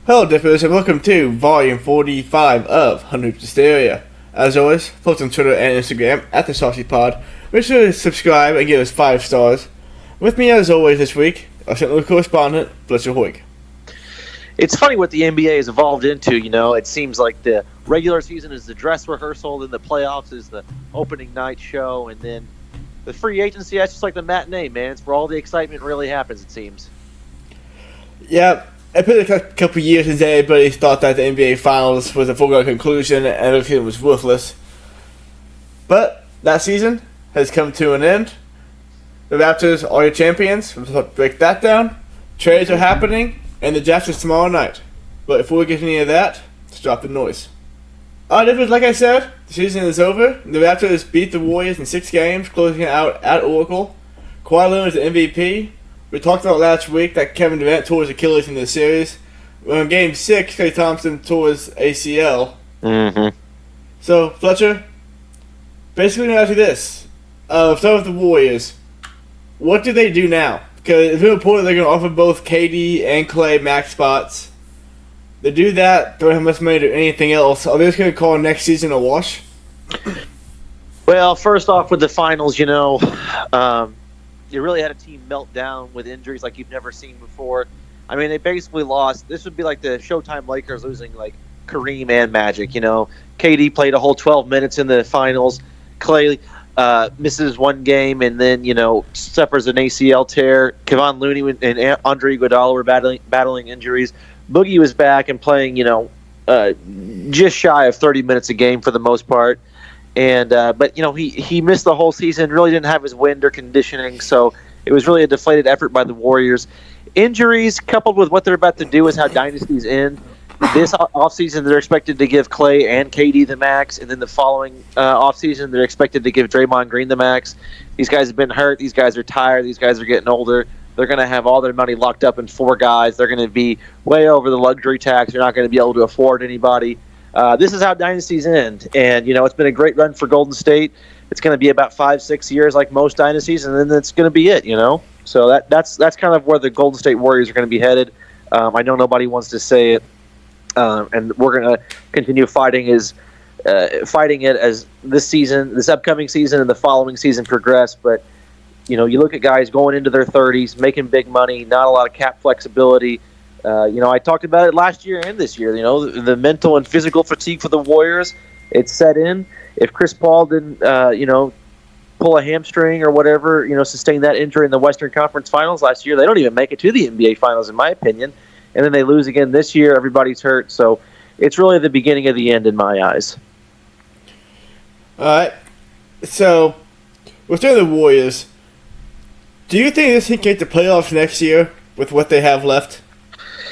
Hello, Dippers, and welcome to Volume 45 of Hysteria. As always, follow us on Twitter and Instagram at the SaucyPod. Make sure to subscribe and give us 5 stars. With me, as always, this week, our St. Louis correspondent, Fletcher Hoig. It's funny what the NBA has evolved into. It seems like the regular season is the dress rehearsal, then the playoffs is the opening night show, and then the free agency, that's just like the matinee, man. It's where all the excitement really happens, it seems. Yeah, it been a couple years since everybody thought that the NBA Finals was a foregone conclusion and everything was worthless. But that season has come to an end. The Raptors are your champions. Let's break that down. Trades are happening, and the draft is tomorrow night. But before we get any of that, let's drop the noise. Like I said, the season is over. The Raptors beat the Warriors in 6 games, closing it out at Oracle. Kawhi Leonard is the MVP. We talked about last week that Kevin Durant tore his Achilles in the series. In Game 6, Klay Thompson tore his ACL. Mm-hmm. So, Fletcher, basically I'm going to ask you this. Start with the Warriors. What do they do now? Because it's been reported they're going to offer both KD and Klay max spots. They do that, don't have much money to do anything else. Are they just going to call next season a wash? Well, first off with the finals, you really had a team melt down with injuries like you've never seen before. I mean, they basically lost. This would be like the Showtime Lakers losing like Kareem and Magic. KD played a whole 12 minutes in the finals. Klay misses one game and then suffers an ACL tear. Kevon Looney and Andre Iguodala were battling injuries. Boogie was back and playing just shy of 30 minutes a game for the most part. And but he missed the whole season. Really didn't have his wind or conditioning, so it was really a deflated effort by the Warriors. Injuries coupled with what they're about to do is how dynasties end. This offseason, they're expected to give Klay and KD the max, and then the following offseason, they're expected to give Draymond Green the max. These guys have been hurt. These guys are tired. These guys are getting older. They're going to have all their money locked up in 4 guys. They're going to be way over the luxury tax. They're not going to be able to afford anybody. This is how dynasties end, and it's been a great run for Golden State. It's going to be about 5-6 years, like most dynasties, and then that's going to be it. So that's kind of where the Golden State Warriors are going to be headed. I know nobody wants to say it, and we're going to continue fighting it as this upcoming season and the following season progress. But you look at guys going into their 30s, making big money, not a lot of cap flexibility. I talked about it last year and this year. The mental and physical fatigue for the Warriors, it's set in. If Chris Paul didn't, pull a hamstring or whatever, sustain that injury in the Western Conference Finals last year, they don't even make it to the NBA Finals, in my opinion. And then they lose again this year. Everybody's hurt. So it's really the beginning of the end in my eyes. All right. So, within the Warriors, do you think this can get the playoffs next year with what they have left?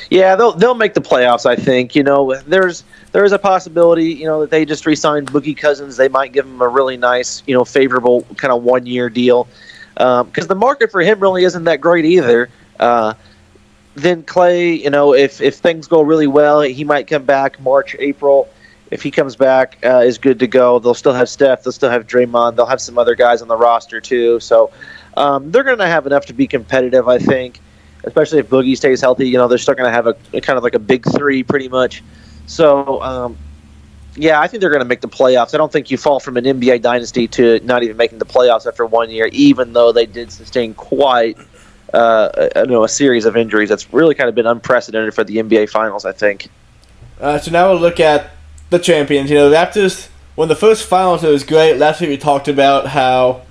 Yeah, they'll make the playoffs, I think. There's a possibility, that they just re-signed Boogie Cousins. They might give him a really nice, favorable kind of 1-year deal. Because the market for him really isn't that great either. Then Klay, if things go really well, he might come back March, April. If he comes back, is good to go. They'll still have Steph. They'll still have Draymond. They'll have some other guys on the roster too. So they're going to have enough to be competitive, I think. Especially if Boogie stays healthy, they're still going to have a kind of like a big 3 pretty much. So, I think they're going to make the playoffs. I don't think you fall from an NBA dynasty to not even making the playoffs after 1 year, even though they did sustain quite a series of injuries. That's really kind of been unprecedented for the NBA Finals, I think. So now we'll look at the champions. The Raptors, when the first finals, it was great. Last week we talked about how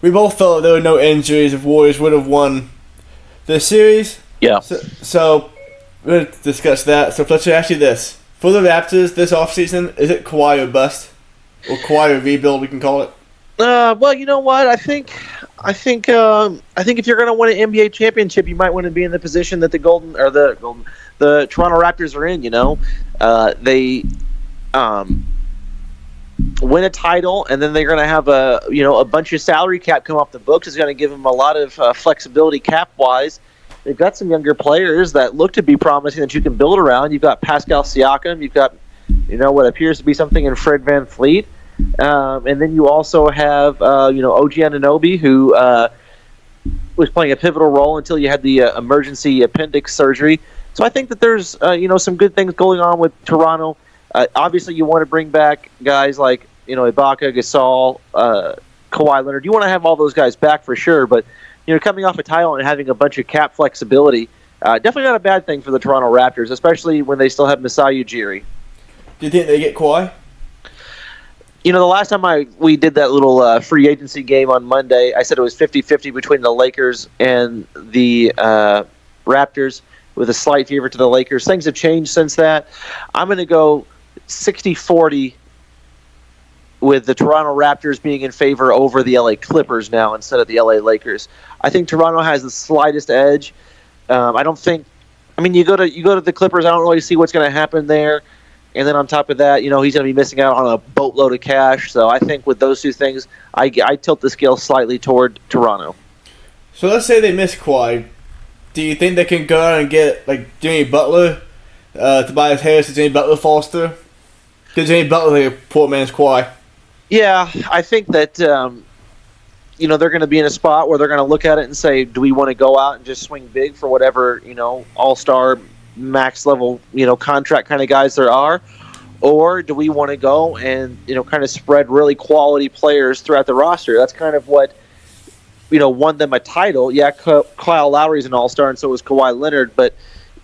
we both felt there were no injuries if Warriors would have won the series. Yeah. So we're going to discuss that. So let's ask you this. For the Raptors this offseason, is it Kawhi or bust? Or Kawhi or rebuild, we can call it? Well, you know what? I think if you're going to win an NBA championship, you might want to be in the position that the Toronto Raptors are in, They win a title, and then they're going to have a bunch of salary cap come off the books. It's going to give them a lot of flexibility cap wise. They've got some younger players that look to be promising that you can build around. You've got Pascal Siakam. You've got what appears to be something in Fred VanVleet, and then you also have OG Anunoby, who was playing a pivotal role until you had the emergency appendix surgery. So I think that there's some good things going on with Toronto. Obviously, you want to bring back guys like Ibaka, Gasol, Kawhi Leonard. You want to have all those guys back for sure. But coming off a title and having a bunch of cap flexibility, definitely not a bad thing for the Toronto Raptors, especially when they still have Masai Ujiri. Do you think they get Kawhi? The last time we did that little free agency game on Monday, I said it was 50-50 between the Lakers and the Raptors, with a slight favor to the Lakers. Things have changed since that. I'm going to go 60-40 with the Toronto Raptors being in favor over the LA Clippers now instead of the LA Lakers. I think Toronto has the slightest edge. I don't think. I mean, you go to the Clippers. I don't really see what's going to happen there. And then on top of that, he's going to be missing out on a boatload of cash. So I think with those two things, I tilt the scale slightly toward Toronto. So let's say they miss Kawhi. Do you think they can go out and get Jimmy Butler, Tobias Harris, if Jimmy Butler falls through? Because Jimmy Butler like a poor man's Kawhi. Yeah, I think that they're going to be in a spot where they're going to look at it and say, do we want to go out and just swing big for whatever all-star max level contract kind of guys there are, or do we want to go and kind of spread really quality players throughout the roster? That's kind of what won them a title. Yeah, Kyle Lowry's an all-star, and so was Kawhi Leonard, but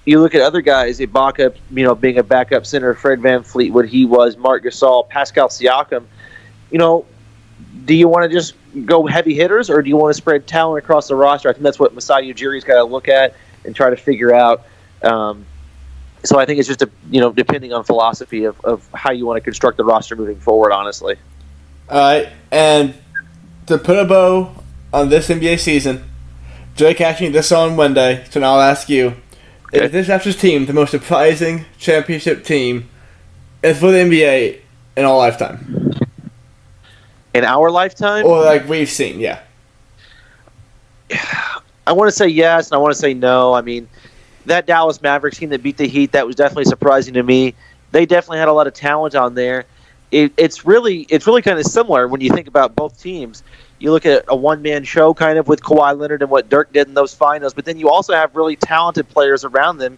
you look at other guys, Ibaka, being a backup center, Fred VanVleet, what he was, Marc Gasol, Pascal Siakam. Do you want to just go heavy hitters, or do you want to spread talent across the roster? I think that's what Masai Ujiri's got to look at and try to figure out. So I think it's just depending on philosophy of how you want to construct the roster moving forward, honestly. All right, and to put a bow on this NBA season, Drake asking this on Monday, so now I'll ask you: Is this Raptors team the most surprising championship team for the NBA in our lifetime? In our lifetime? Or we've seen, yeah. I want to say yes, and I want to say no. I mean, that Dallas Mavericks team that beat the Heat, that was definitely surprising to me. They definitely had a lot of talent on there. It's really kind of similar when you think about both teams. You look at a one-man show kind of with Kawhi Leonard and what Dirk did in those finals, but then you also have really talented players around them,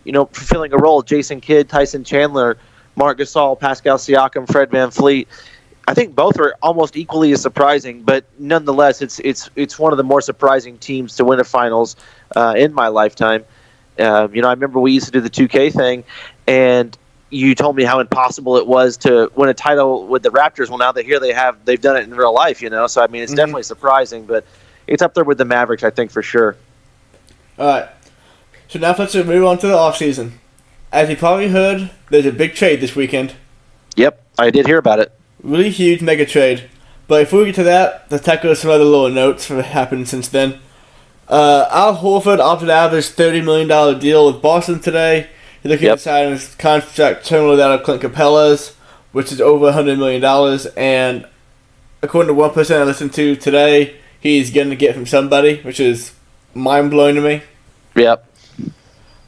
fulfilling a role. Jason Kidd, Tyson Chandler, Marc Gasol, Pascal Siakam, Fred VanVleet. I think both are almost equally as surprising, but nonetheless, it's one of the more surprising teams to win a finals in my lifetime. I remember we used to do the 2K thing, and you told me how impossible it was to win a title with the Raptors. Well, now that here they've done it in real life, So I mean, it's definitely surprising, but it's up there with the Mavericks, I think, for sure. All right. So now let's move on to the offseason. As you probably heard, there's a big trade this weekend. Yep, I did hear about it. Really huge mega trade. But before we get to that, let's tackle some other little notes that happened since then. Al Horford opted out of his $30 million deal with Boston today. He's looking to sign his contract term with that of Clint Capella's, which is over $100 million. And according to one person I listened to today, he's going to get from somebody, which is mind-blowing to me. Yep.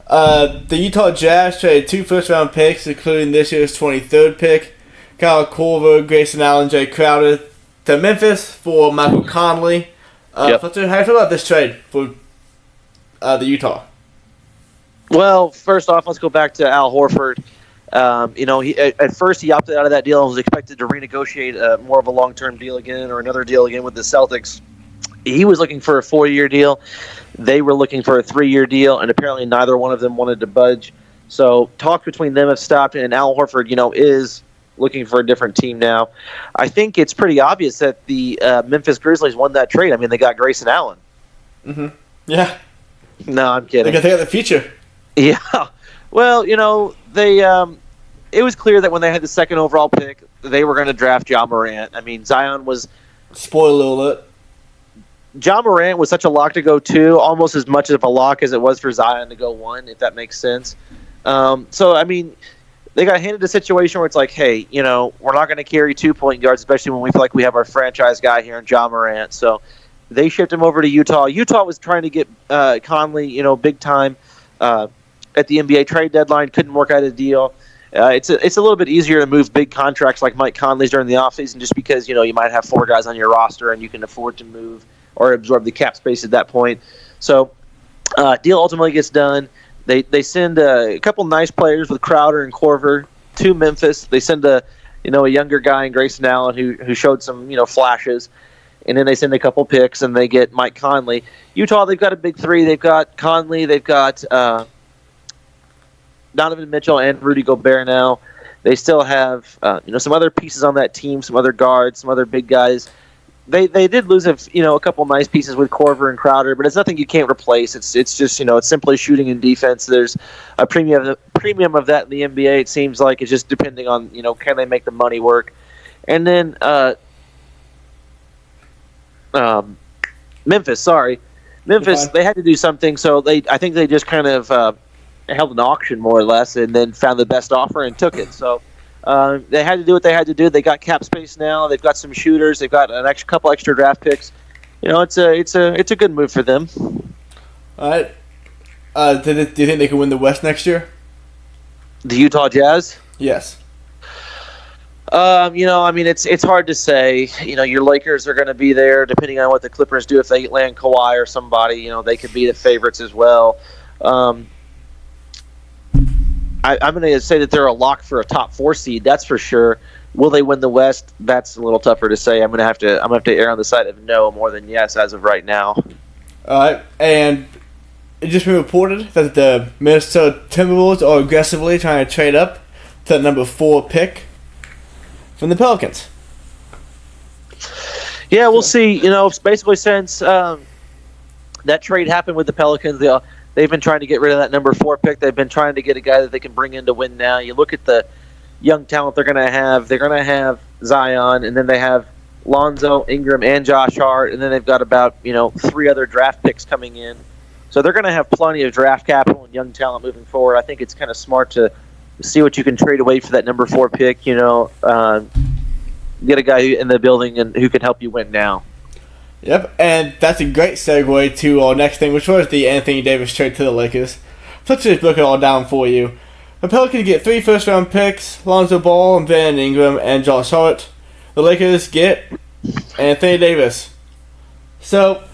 The Utah Jazz traded 2 first-round picks, including this year's 23rd pick, Kyle Korver, Grayson Allen, Jay Crowder, to Memphis for Michael Conley. Fletcher, how do you feel about this trade for the Utah? Well, first off, let's go back to Al Horford. He at first he opted out of that deal and was expected to renegotiate more of a long-term deal again or another deal again with the Celtics. He was looking for a 4-year deal. They were looking for a 3-year deal, and apparently neither one of them wanted to budge. So talks between them have stopped, and Al Horford, is looking for a different team now. I think it's pretty obvious that the Memphis Grizzlies won that trade. I mean, they got Grayson Allen. Mm-hmm. Yeah. No, I'm kidding. They got the future. Yeah. Well, they it was clear that when they had the second overall pick, they were going to draft Ja Morant. I mean, Zion was... Spoiler alert. Ja Morant was such a lock to go 2, almost as much of a lock as it was for Zion to go 1, if that makes sense. So, I mean, they got handed a situation where it's like, hey, we're not going to carry 2 point guards, especially when we feel like we have our franchise guy here in Ja Morant. So they shipped him over to Utah. Utah was trying to get Conley, big time at the NBA trade deadline. Couldn't work out a deal. It's a little bit easier to move big contracts like Mike Conley's during the offseason just because, you might have 4 guys on your roster and you can afford to move or absorb the cap space at that point. So deal ultimately gets done. They send a couple nice players with Crowder and Corver to Memphis. They send a younger guy in Grayson Allen who showed some flashes, and then they send a couple picks and they get Mike Conley. Utah, they've got a big three. They've got Conley, they've got Donovan Mitchell and Rudy Gobert now. They still have some other pieces on that team, some other guards, some other big guys. They did lose a couple nice pieces with Corver and Crowder, but it's nothing you can't replace. It's just it's simply shooting and defense. There's a premium of that in the NBA. It seems like it's just depending on can they make the money work, and then Memphis. They had to do something, so I think they just kind of held an auction more or less, and then found the best offer and took it. So. They had to do what they had to do. They got cap space now. They've got some shooters. They've got an couple extra draft picks. It's a good move for them. All right. Do you think they can win the West next year? The Utah Jazz? Yes. It's hard to say. Your Lakers are going to be there, depending on what the Clippers do. If they land Kawhi or somebody, they could be the favorites as well. I'm going to say that they're a lock for a top 4 seed. That's for sure. Will they win the West? That's a little tougher to say. I'm going to have to err on the side of no more than yes as of right now. All right, and it just been reported that the Minnesota Timberwolves are aggressively trying to trade up to the number 4 pick from the Pelicans. Yeah, we'll see. Basically since that trade happened with the Pelicans, they've been trying to get rid of that number 4 pick. They've been trying to get a guy that they can bring in to win now. You look at the young talent they're going to have. They're going to have Zion, and then they have Lonzo, Ingram, and Josh Hart, and then they've got about 3 other draft picks coming in. So they're going to have plenty of draft capital and young talent moving forward. I think it's kind of smart to see what you can trade away for that number 4 pick. Get a guy in the building and who can help you win now. Yep, and that's a great segue to our next thing, which was the Anthony Davis trade to the Lakers. Let's just break it all down for you. The Pelicans get 3 first-round picks, Lonzo Ball, and Van Ingram, and Josh Hart. The Lakers get Anthony Davis. So,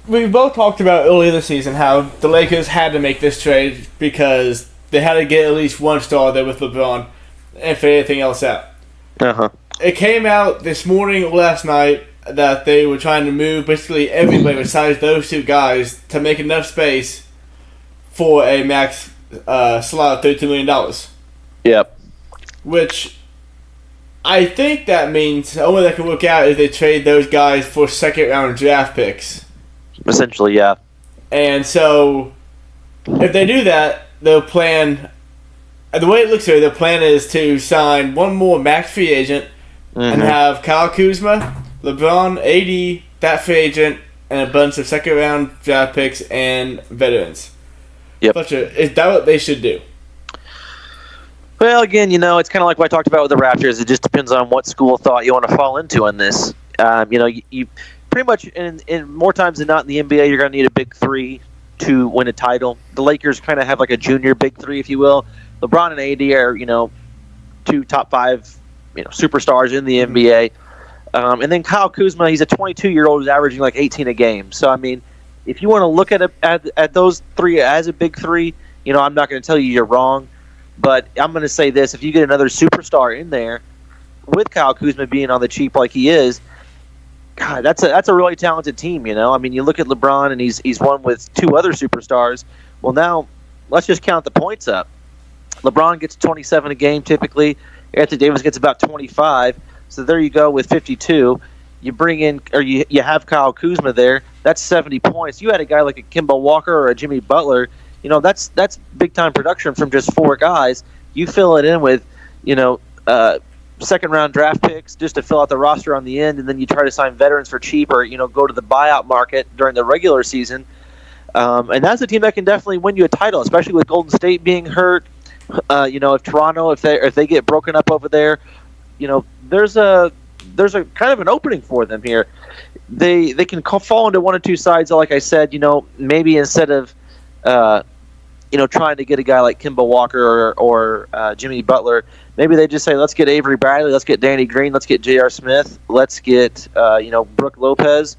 we both talked about earlier this season how the Lakers had to make this trade because they had to get at least one star there with LeBron and figure anything else out. Uh-huh. It came out this morning or last night that they were trying to move basically everybody besides those 2 guys to make enough space for a max slot of $32 million. Yep. Which I think that means the only way that can work out is they trade those guys for second-round draft picks. Essentially, yeah. And so if they do that, they'll plan... The way it looks here, their plan is to sign one more max free agent and have Kyle Kuzma, LeBron, AD, that free agent, and a bunch of second-round draft picks and veterans. Yep. Is that what they should do? Well, again, it's kind of like what I talked about with the Raptors. It just depends on what school of thought you want to fall into in this. You pretty much, in more times than not in the NBA, you're going to need a big 3 to win a title. The Lakers kind of have like a junior big 3, if you will. LeBron and AD are, 2 top 5, superstars in the NBA. And then Kyle Kuzma, he's a 22-year-old who's averaging like 18 a game. So, I mean, if you want to look at those 3 as a big 3, I'm not going to tell you you're wrong. But I'm going to say this. If you get another superstar in there, with Kyle Kuzma being on the cheap like he is, God, that's a really talented team, I mean, you look at LeBron, and he's won with 2 other superstars. Well, now, let's just count the points up. LeBron gets 27 a game typically. Anthony Davis gets about 25. So there you go with 52. You bring in, or you have Kyle Kuzma there. That's 70 points. You had a guy like a Kemba Walker or a Jimmy Butler. That's big time production from just 4 guys. You fill it in with, second round draft picks just to fill out the roster on the end, and then you try to sign veterans for cheap or go to the buyout market during the regular season. And that's a team that can definitely win you a title, especially with Golden State being hurt. If Toronto, if they get broken up over there, there's a kind of an opening for them here. They can fall into one or two sides. Like I said, maybe instead of trying to get a guy like Kemba Walker or Jimmy Butler, maybe they just say, let's get Avery Bradley, let's get Danny Green, let's get J.R. Smith, let's get Brooke Lopez.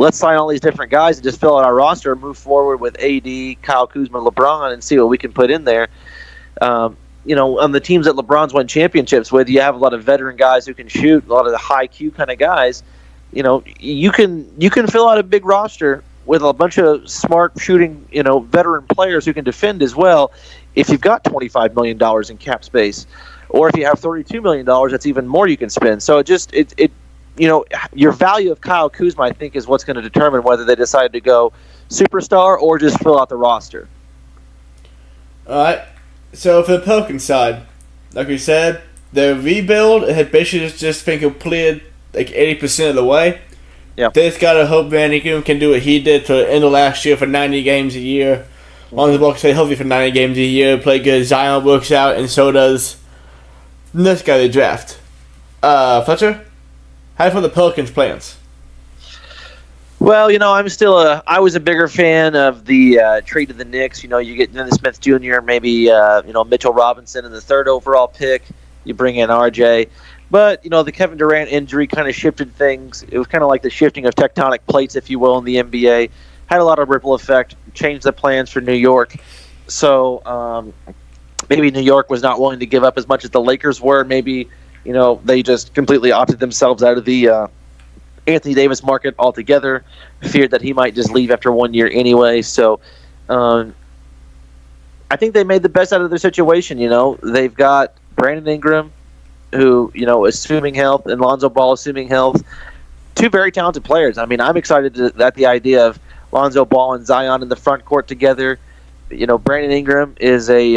let's sign all these different guys and just fill out our roster and move forward with AD, Kyle Kuzma, LeBron, and see what we can put in there. On the teams that LeBron's won championships with, you have a lot of veteran guys who can shoot, a lot of the high Q kind of guys. You can fill out a big roster with a bunch of smart shooting, veteran players who can defend as well. If you've got $25 million in cap space, or if you have $32 million, that's even more you can spend. So your value of Kyle Kuzma, I think, is what's going to determine whether they decide to go superstar or just fill out the roster. All right. So for the Pelicans side, like we said, the rebuild had basically just been completed like 80% of the way. Yep. They just gotta hope Van Ingram can do what he did to the end of last year for 90 games a year. On the Bucks stay healthy for 90 games a year, play good. Zion works out, and so does this guy they draft. Fletcher, how for the Pelicans' plans? Well, I was a bigger fan of the trade to the Knicks. You get Dennis Smith Jr., maybe Mitchell Robinson in the 3rd overall pick. You bring in RJ. But, the Kevin Durant injury kind of shifted things. It was kind of like the shifting of tectonic plates, if you will, in the NBA. Had a lot of ripple effect, changed the plans for New York. So maybe New York was not willing to give up as much as the Lakers were. Maybe, they just completely opted themselves out of the Anthony Davis market altogether, feared that he might just leave after 1 year anyway. So I think they made the best out of their situation. They've got Brandon Ingram, who, assuming health, and Lonzo Ball assuming health. 2 very talented players. I mean, I'm excited at the idea of Lonzo Ball and Zion in the front court together. Brandon Ingram is a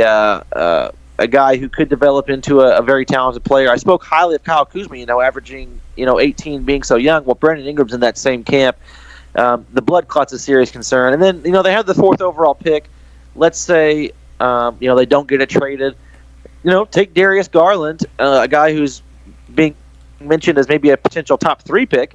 guy who could develop into a very talented player. I spoke highly of Kyle Kuzma, averaging, 18, being so young. Well, Brandon Ingram's in that same camp. The blood clot's a serious concern. And then, they have the 4th overall pick. Let's say, they don't get it traded. Take Darius Garland, a guy who's being mentioned as maybe a potential top 3 pick.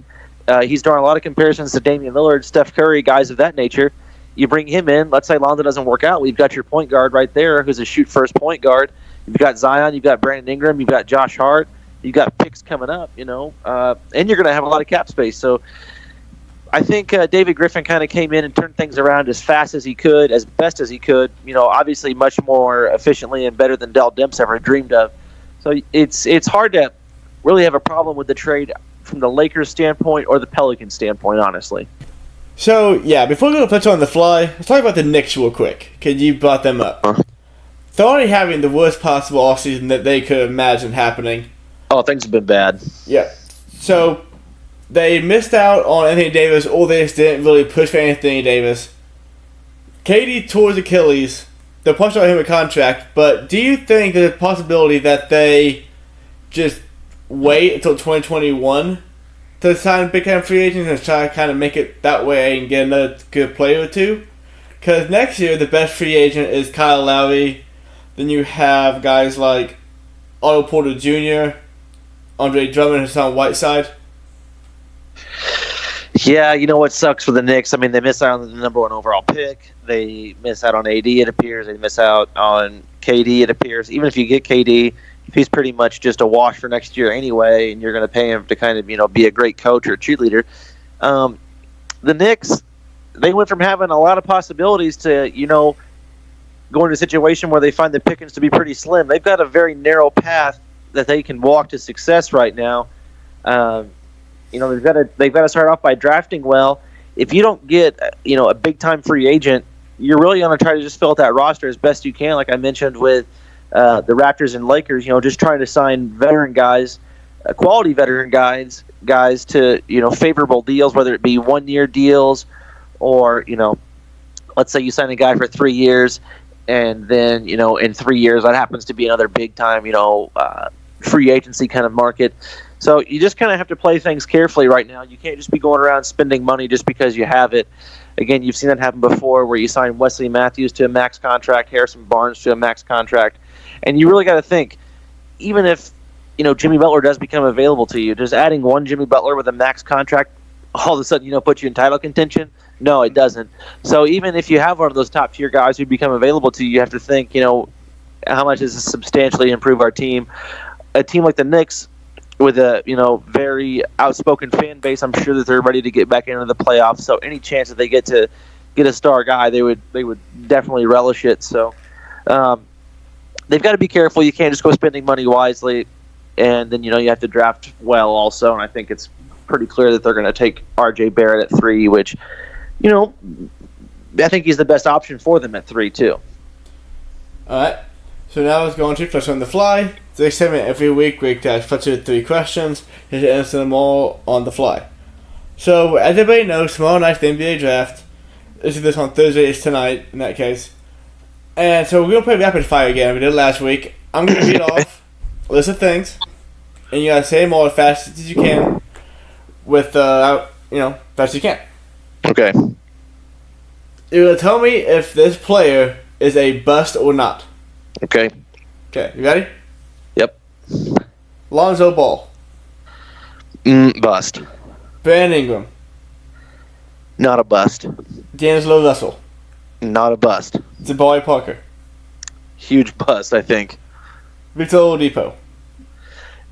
He's drawing a lot of comparisons to Damian Lillard, Steph Curry, guys of that nature. You bring him in. Let's say Lonzo doesn't work out. We've got your point guard right there who's a shoot-first point guard. You've got Zion. You've got Brandon Ingram. You've got Josh Hart. You've got picks coming up, and you're going to have a lot of cap space. So I think David Griffin kind of came in and turned things around as fast as he could, as best as he could. Obviously much more efficiently and better than Dell Demps ever dreamed of. So it's hard to really have a problem with the trade from the Lakers standpoint or the Pelicans standpoint, honestly. So, yeah, before we go to Fletcher on the fly, let's talk about the Knicks real quick, because you brought them up. They're already having the worst possible offseason that they could imagine happening. Oh, things have been bad. Yeah. So, they missed out on Anthony Davis, or they just didn't really push for Anthony Davis. KD tore his Achilles. They're pushing on him a contract, but do you think there's a possibility that they just wait until 2021 to sign big-time free agents and try to kind of make it that way and get another good player or two? Because next year, the best free agent is Kyle Lowry. Then you have guys like Otto Porter Jr., Andre Drummond, and Hassan Whiteside. Yeah, what sucks for the Knicks? I mean, they miss out on the number 1 overall pick. They miss out on AD, it appears. They miss out on KD, it appears. Even if you get KD, he's pretty much just a wash for next year anyway, and you're going to pay him to kind of, be a great coach or a cheerleader. The Knicks, they went from having a lot of possibilities to, go into a situation where they find the pickings to be pretty slim. They've got a very narrow path that they can walk to success right now. They've got to start off by drafting well. If you don't get, a big-time free agent, you're really going to try to just fill out that roster as best you can, like I mentioned with the Raptors and Lakers, just trying to sign veteran guys, quality veteran guys to, favorable deals, whether it be 1-year deals or, let's say you sign a guy for 3 years and then, in 3 years, that happens to be another big time, free agency kind of market. So you just kind of have to play things carefully right now. You can't just be going around spending money just because you have it. Again, you've seen that happen before where you sign Wesley Matthews to a max contract, Harrison Barnes to a max contract. And you really got to think, even if, Jimmy Butler does become available to you, does adding one Jimmy Butler with a max contract all of a sudden, put you in title contention? No, it doesn't. So even if you have one of those top tier guys who become available to you, you have to think, how much does this substantially improve our team? A team like the Knicks, with a very outspoken fan base. I'm sure that they're ready to get back into the playoffs. So any chance that they get to get a star guy, they would definitely relish it. So they've got to be careful. You can't just go spending money wisely, and then you have to draft well also. And I think it's pretty clear that they're going to take R.J. Barrett at 3, which I think he's the best option for them at 3 too. All right. So now let's go on to Fletcher on the Fly. They segment every week. We ask Fletcher 3 questions. He should answer them all on the fly. So as everybody knows, tomorrow night's the NBA draft. This is on Thursday. It's tonight in that case. And so we're gonna play rapid fire again. We did it last week. I'm gonna read off a list of things, and you gotta say them all as fast as you can, with fast as you can. Okay. You're gonna tell me if this player is a bust or not. Okay. Okay, you ready? Yep. Lonzo Ball. Bust. Brandon Ingram. Not a bust. D'Angelo Russell. Not a bust. Jabari Parker. Huge bust, I think. Victor Oladipo.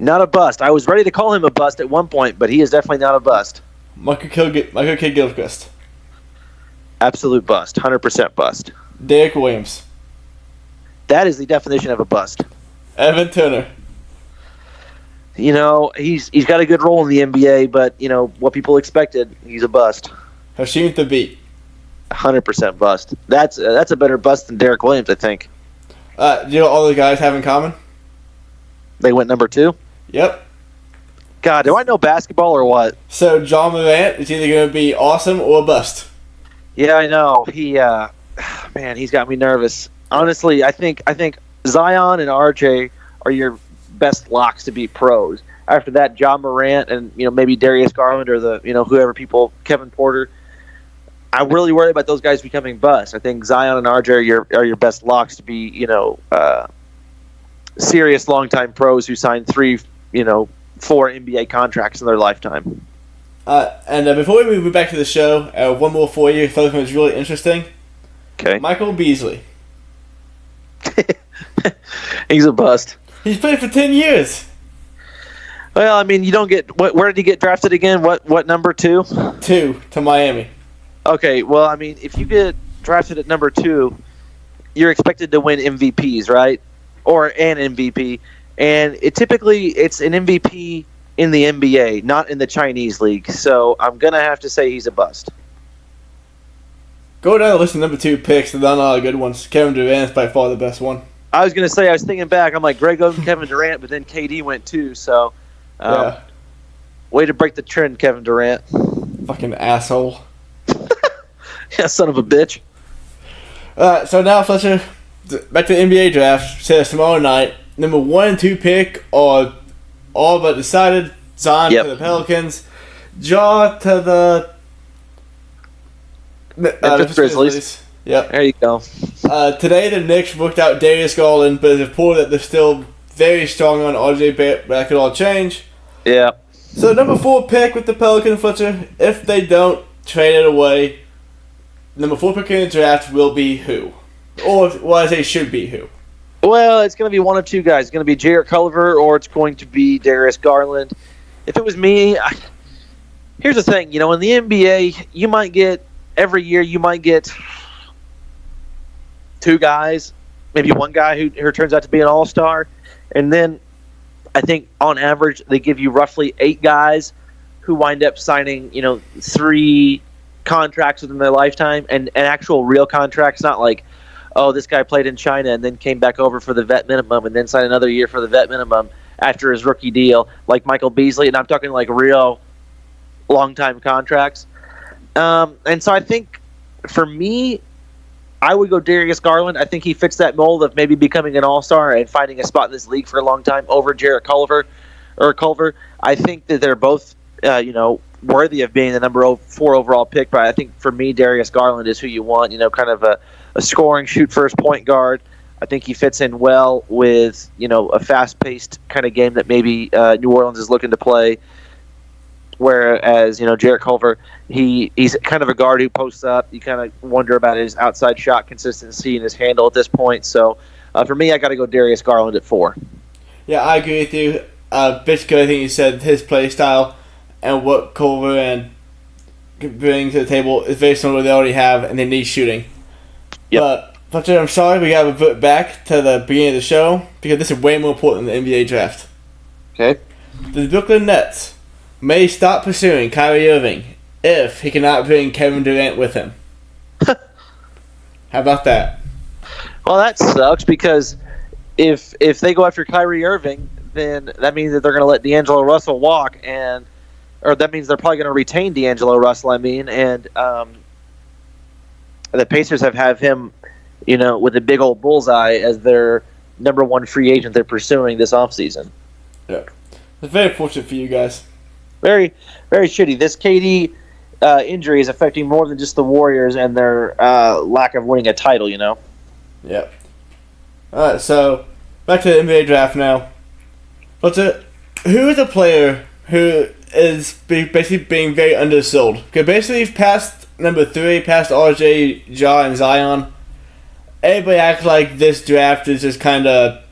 Not a bust. I was ready to call him a bust at one point, but he is definitely not a bust. Michael Kidd Gilchrist. Absolute bust. 100% bust. Derek Williams. That is the definition of a bust. Evan Turner. He's got a good role in the NBA, but what people expected, he's a bust. Hasheem Thabeet. 100% bust. That's a better bust than Derek Williams, I think. Do you know what all the guys have in common? They went number 2? Yep. God, do I know basketball or what? So John Morant is either going to be awesome or a bust. Yeah, I know. He's got me nervous. Honestly, I think Zion and RJ are your best locks to be pros. After that, John Morant and maybe Darius Garland or whoever people, Kevin Porter. I'm really worried about those guys becoming busts. I think Zion and RJ are your best locks to be serious longtime pros who signed 3 4 NBA contracts in their lifetime. And before we move back to the show, one more for you. I thought it was really interesting. Okay. Michael Beasley. He's a bust. He's played for 10 years. Well, I mean, you don't get... Where did he get drafted again? What number 2? 2 to Miami. Okay, well, I mean, if you get drafted at number 2, you're expected to win MVPs, right? Or an MVP. And it's an MVP in the NBA, not in the Chinese league. So I'm going to have to say he's a bust. Go down the list of number 2 picks. They're not all good ones. Kevin Durant's by far the best one. I was going to say, I was thinking back, I'm like, Greg Oden, Kevin Durant, but then KD went too, so... yeah. Way to break the trend, Kevin Durant. Fucking asshole. Yeah, son of a bitch. So now, Fletcher, back to the NBA draft. Says tomorrow night, number 1 and 2 pick are all but decided. Zion to the Pelicans. Ja to the Memphis Grizzlies. Yep. There you go. Today the Knicks worked out Darius Garland, but it's reported that they're still very strong on RJ Barrett, but that could all change. Yeah. So number 4 pick with the Pelicans, Fletcher, if they don't trade it away, number 4 pick in the draft will be who? Or, I say should be who? Well, it's going to be one of 2 guys. It's going to be Jarrett Culver or it's going to be Darius Garland. If it was me, here's the thing. In the NBA, you might get, every year you might get 2 guys, maybe 1 guy who turns out to be an all-star. And then I think on average they give you roughly 8 guys who wind up signing, 3 contracts within their lifetime and actual real contracts, not like, oh, this guy played in China and then came back over for the vet minimum and then signed another year for the vet minimum after his rookie deal, like Michael Beasley. And I'm talking like real long-time contracts. And so I think for me, I would go Darius Garland. I think he fits that mold of maybe becoming an all-star and finding a spot in this league for a long time over Jarrett Culver. I think that they're both, worthy of being the number 4 overall pick. But I think for me, Darius Garland is who you want. Kind of a scoring, shoot first point guard. I think he fits in well with a fast-paced kind of game that maybe New Orleans is looking to play. Whereas, Jarrett Culver, he's kind of a guard who posts up. You kind of wonder about his outside shot consistency and his handle at this point. So, for me, I got to go Darius Garland at 4. Yeah, I agree with you. Basically, I think he said his play style and what Culver and bring to the table is very similar to what they already have, and they need shooting. Yep. But Fletcher, I'm sorry, we got to revert back to the beginning of the show because this is way more important than the NBA draft. Okay. The Brooklyn Nets may stop pursuing Kyrie Irving if he cannot bring Kevin Durant with him. How about that? Well, that sucks because if they go after Kyrie Irving, then that means that they're going to let D'Angelo Russell walk, or that means they're probably going to retain D'Angelo Russell. And the Pacers have him, with a big old bullseye as their number one free agent they're pursuing this offseason. Yeah, it's very fortunate for you guys. Very, very shitty. This KD injury is affecting more than just the Warriors and their lack of winning a title. Yep. All right, so back to the NBA draft now. Who is a player who is basically being very undersold? Because basically, past number 3, past RJ, Ja, and Zion, everybody acts like this draft is just kind of a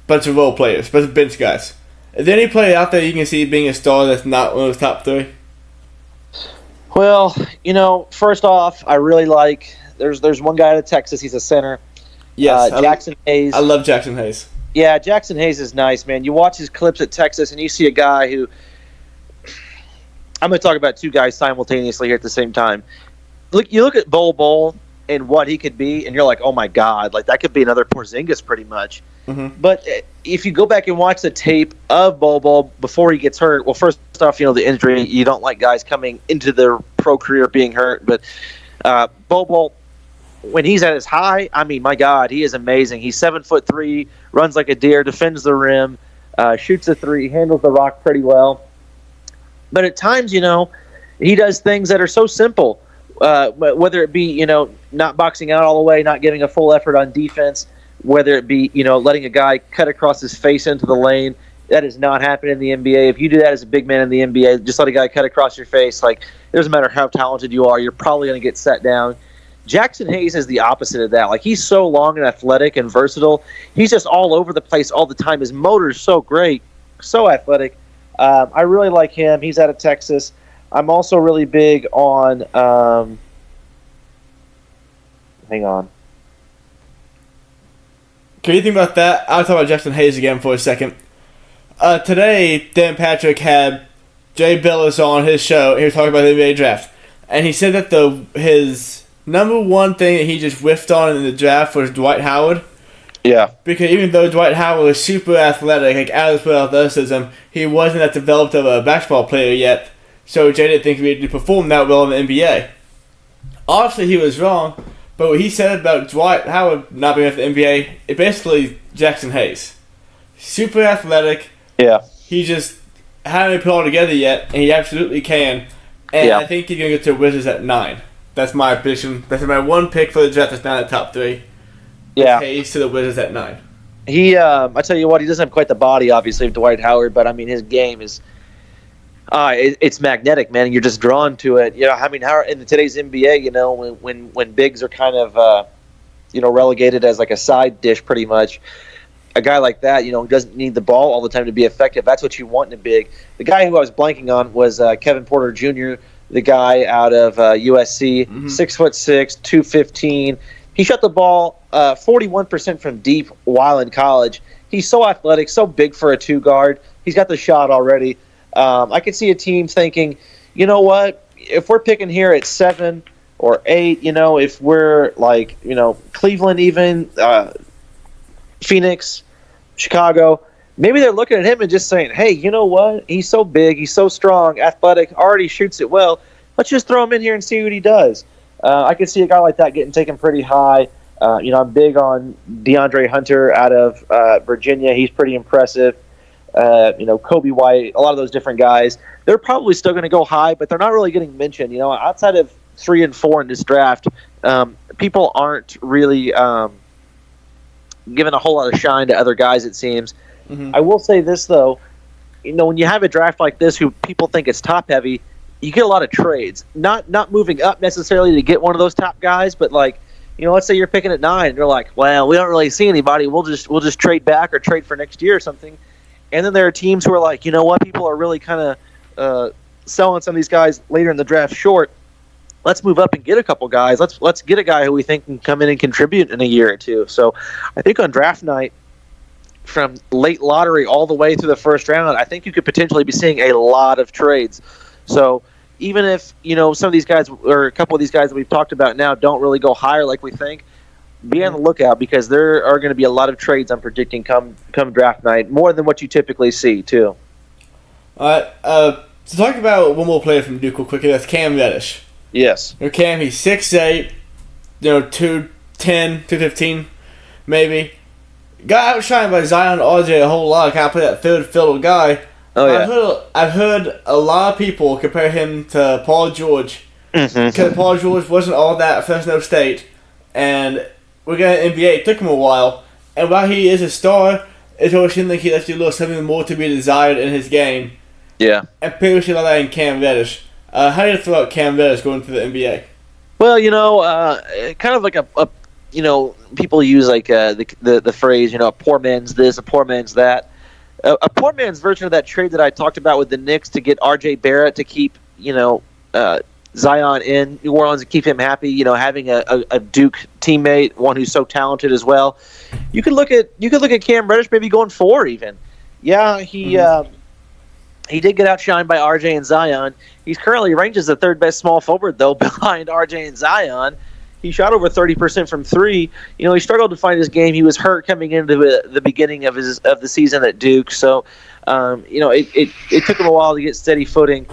bunch of role players, bunch of bench guys. Is there any player out there you can see being a star that's not one of those top 3? Well, first off, I really like. There's one guy out of Texas. He's a center. Yes, Jackson Hayes. I love Jackson Hayes. Yeah, Jackson Hayes is nice, man. You watch his clips at Texas, and you see a guy who. I'm going to talk about two guys simultaneously here at the same time. You look at Bol and what he could be, and you're like, oh my God, like that could be another Porzingis pretty much. Mm-hmm. But if you go back and watch the tape of Bol before he gets hurt, well, first off, the injury, you don't like guys coming into their pro career being hurt, but Bol, when he's at his high, I mean, my God, he is amazing. He's 7'3", runs like a deer, defends the rim, shoots a three, handles the rock pretty well. But at times, he does things that are so simple, whether it be, not boxing out all the way, not giving a full effort on defense, whether it be, letting a guy cut across his face into the lane. That is not happening in the NBA. If you do that as a big man in the NBA, just let a guy cut across your face. Like, it doesn't matter how talented you are, you're probably going to get set down. Jackson Hayes is the opposite of that. Like, he's so long and athletic and versatile. He's just all over the place all the time. His motor is so great, so athletic. I really like him. He's out of Texas. I'm also really big on hang on. Can you think about that? I'll talk about Jackson Hayes again for a second. Today, Dan Patrick had Jay Billis on his show, and he was talking about the NBA draft. And he said that his number one thing that he just whiffed on in the draft was Dwight Howard. Yeah. Because even though Dwight Howard was super athletic, like out of his athleticism, he wasn't that developed of a basketball player yet. So Jay didn't think he would perform that well in the NBA. Obviously, he was wrong. But what he said about Dwight Howard not being at the NBA, it basically Jackson Hayes. Super athletic. Yeah. He just hasn't put it all together yet, and he absolutely can. And yeah. I think he's going to go to the Wizards at 9. That's my prediction. That's my one pick for the draft that's not in the top 3. Yeah. Hayes to the Wizards at 9. I tell you what, he doesn't have quite the body, obviously, of Dwight Howard, but, I mean, his game is it's magnetic, man, and you're just drawn to it. I mean, how in today's NBA, when bigs are kind of, relegated as like a side dish pretty much, a guy like that, doesn't need the ball all the time to be effective. That's what you want in a big. The guy who I was blanking on was Kevin Porter Jr., the guy out of USC, 6'6", 215. He shot the ball 41% from deep while in college. He's so athletic, so big for a 2 guard. He's got the shot already. I could see a team thinking, you know what, if we're picking here at 7 or 8, if we're like, Cleveland even, Phoenix, Chicago, maybe they're looking at him and just saying, hey, you know what, he's so big, he's so strong, athletic, already shoots it well, let's just throw him in here and see what he does. I could see a guy like that getting taken pretty high. I'm big on DeAndre Hunter out of Virginia. He's pretty impressive. Kobe White, a lot of those different guys. They're probably still going to go high, but they're not really getting mentioned. Outside of 3 and 4 in this draft, people aren't really giving a whole lot of shine to other guys, it seems. Mm-hmm. I will say this, though. When you have a draft like this who people think it's top-heavy, you get a lot of trades. Not moving up necessarily to get one of those top guys, but like, let's say you're picking at 9, and you're like, well, we don't really see anybody. We'll just trade back or trade for next year or something. And then there are teams who are like, you know what, people are really kind of selling some of these guys later in the draft short. Let's move up and get a couple guys. Let's get a guy who we think can come in and contribute in a year or two. So I think on draft night, from late lottery all the way through the first round, I think you could potentially be seeing a lot of trades. So even if, some of these guys or a couple of these guys that we've talked about now don't really go higher like we think, be on the lookout because there are going to be a lot of trades I'm predicting come draft night, more than what you typically see too. All right. So talk about one more player from Duke real quickly. That's Cam Reddish. Yes. Cam, he's 6'8", 210, 215, maybe. Got outshined by Zion RJ a whole lot. Kind of play that third fiddle guy. Oh yeah. I've heard a lot of people compare him to Paul George because Paul George wasn't all that at Fresno State, and we're getting NBA. It took him a while, and while he is a star, it always seems like he lets you little something more to be desired in his game. Yeah. And people see that in Cam Reddish. How do you feel about Cam Reddish going to the NBA? Well, kind of like a people use like the phrase, a poor man's this, a poor man's that. A poor man's version of that trade that I talked about with the Knicks to get R.J. Barrett to keep, Zion in New Orleans and keep him happy, having a Duke teammate, one who's so talented as well. You could look at Cam Reddish maybe going 4 even. Yeah, he did get outshined by RJ and Zion. He's currently ranked as the third best small forward, though, behind RJ and Zion. He shot over 30% from 3. He struggled to find his game. He was hurt coming into the beginning of the season at Duke. So, it took him a while to get steady footing.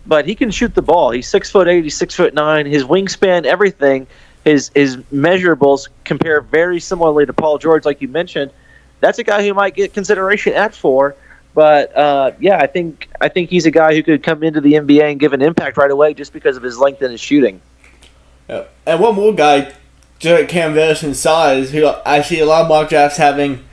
But he can shoot the ball. He's 6'8", he's 6'9". His wingspan, everything, his measurables compare very similarly to Paul George, like you mentioned. That's a guy who might get consideration at 4. But I think he's a guy who could come into the NBA and give an impact right away just because of his length and his shooting. Yeah. And one more guy, Cam Reddish in size, who I see a lot of mock drafts having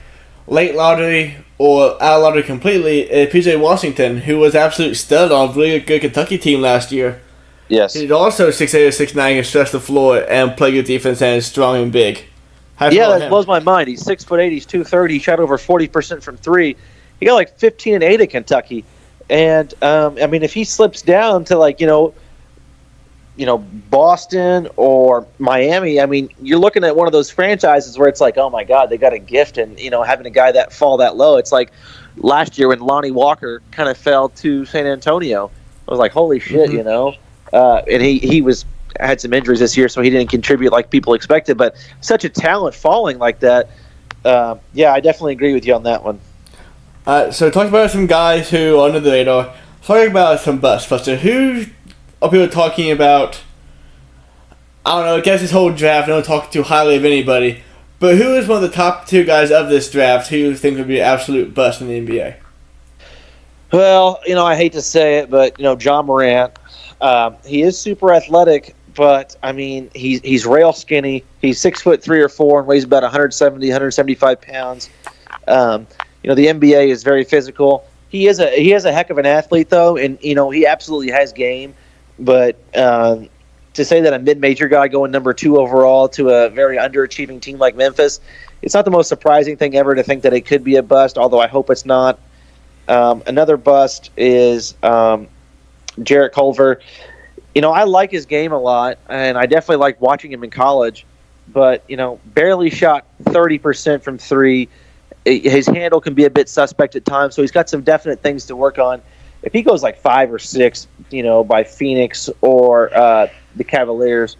late lottery or out of lottery completely, is P.J. Washington, who was absolute stud on a really good Kentucky team last year. Yes. He's also 6'8" or 6'9", can stretch the floor and play good defense and is strong and big. That blows my mind. He's 6'8", he's 230, he shot over 40% from 3. He got like 15 and 8 at Kentucky. And, if he slips down to Boston or Miami, you're looking at one of those franchises where it's like, oh my God, they got a gift, and having a guy that fall that low. It's like last year when Lonnie Walker kind of fell to San Antonio. I was like, holy shit, and he had some injuries this year, so he didn't contribute like people expected. But such a talent falling like that, I definitely agree with you on that one. So talk about some guys who are under the radar. Talk about some busts. First, who are people talking about? I don't know. I guess this whole draft, I don't talk too highly of anybody. But who is one of the top 2 guys of this draft who you think would be an absolute bust in the NBA? Well, I hate to say it, but John Morant. He is super athletic, but he's rail skinny. He's 6'3" or 4 and weighs about 175 pounds. The NBA is very physical. He is a heck of an athlete, though, and he absolutely has game. But to say that a mid-major guy going number 2 overall to a very underachieving team like Memphis, it's not the most surprising thing ever to think that it could be a bust. Although I hope it's not. Another bust is Jarrett Culver. I like his game a lot, and I definitely like watching him in college. But barely shot 30% from 3. His handle can be a bit suspect at times, so he's got some definite things to work on. If he goes like 5 or 6, by Phoenix or the Cavaliers,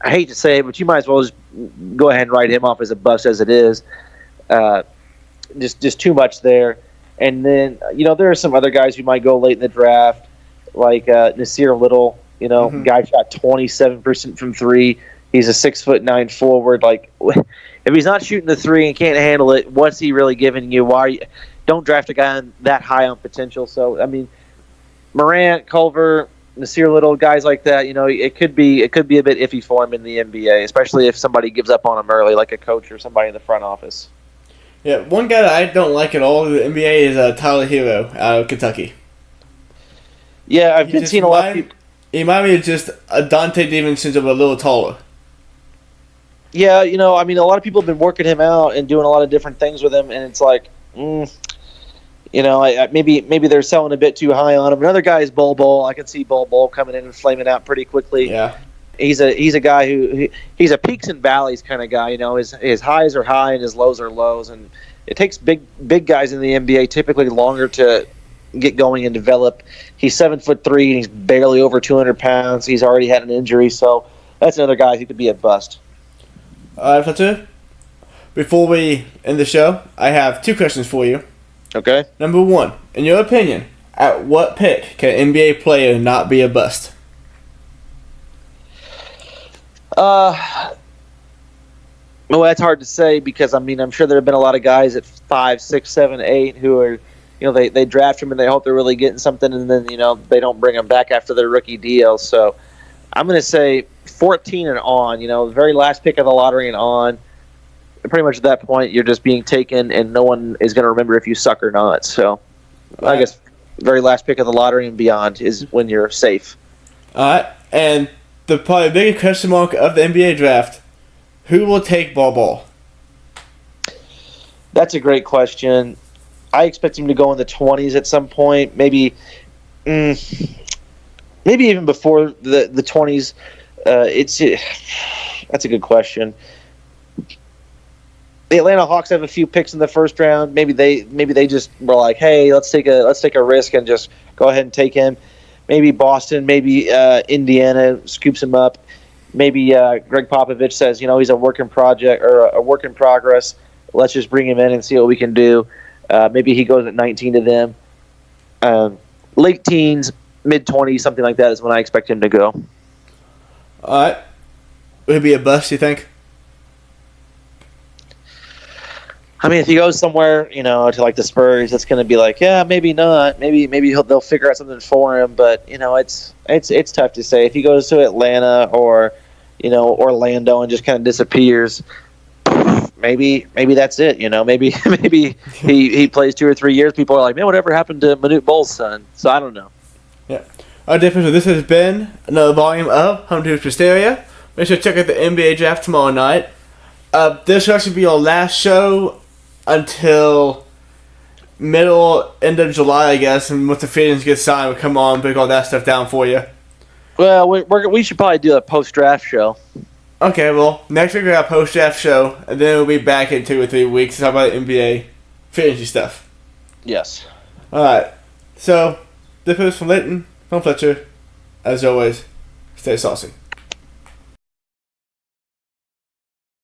I hate to say it, but you might as well just go ahead and write him off as a bust as it is. Just too much there. And then, there are some other guys who might go late in the draft, like Nasir Little. Guy shot 27% from 3. He's a 6'9" forward. Like, if he's not shooting the 3 and can't handle it, what's he really giving you? Don't draft a guy that high on potential. So, Morant, Culver, Nasir Little, guys like that, it could be a bit iffy for him in the NBA, especially if somebody gives up on him early, like a coach or somebody in the front office. Yeah, one guy that I don't like at all in the NBA is Tyler Hero out of Kentucky. Yeah, I've been seeing a lot of people. He reminded me of just a Dante DiVincenzo, but a little taller. Yeah, a lot of people have been working him out and doing a lot of different things with him, and it's like, Maybe they're selling a bit too high on him. Another guy is Bol Bol. I can see Bol Bol coming in and flaming out pretty quickly. Yeah. He's a guy he's a peaks and valleys kind of guy. His highs are high and his lows are lows, and it takes big guys in the NBA typically longer to get going and develop. He's 7'3" and he's barely over 200 pounds. He's already had an injury, so that's another guy who could be a bust. All right, Fletcher. Before we end the show, I have 2 questions for you. Okay. Number 1, in your opinion, at what pick can an NBA player not be a bust? Well, that's hard to say because I'm sure there have been a lot of guys at 5, 6, 7, 8 who are, they draft him and they hope they're really getting something, and then they don't bring him back after their rookie deal. So I'm going to say 14 and on. The very last pick of the lottery and on. Pretty much at that point, you're just being taken, and no one is going to remember if you suck or not. So I guess very last pick of the lottery and beyond is when you're safe. All right, and the probably biggest question mark of the NBA draft: who will take Bol Bol? That's a great question. I expect him to go in the 20s at some point. Maybe even before the 20s. That's a good question. The Atlanta Hawks have a few picks in the first round. Maybe they just were like, hey, let's take a risk and just go ahead and take him. Maybe Boston, maybe Indiana scoops him up. Maybe Greg Popovich says, he's a work in progress. Let's just bring him in and see what we can do. Maybe he goes at 19 to them. Late teens, mid 20s, something like that is when I expect him to go. All right, would it be a bust? You think? If he goes somewhere, to like the Spurs, it's going to be like, yeah, maybe not. Maybe they'll figure out something for him. But it's tough to say. If he goes to Atlanta or Orlando and just kind of disappears, maybe that's it. Maybe he plays 2 or 3 years. People are like, man, whatever happened to Manute Bol's son? So I don't know. Yeah. All right, different. This has been another volume of Humpday Hysteria. Make sure to check out the NBA draft tomorrow night. This will actually be our last show until end of July, I guess, and once the free agents get signed, we'll come on, break all that stuff down for you. Well, we should probably do a post-draft show. Okay, well, next week we got a post-draft show, and then we'll be back in 2 or 3 weeks to talk about NBA free agency stuff. Yes. Alright, so, this is from Leighton, from Fletcher. As always, stay saucy.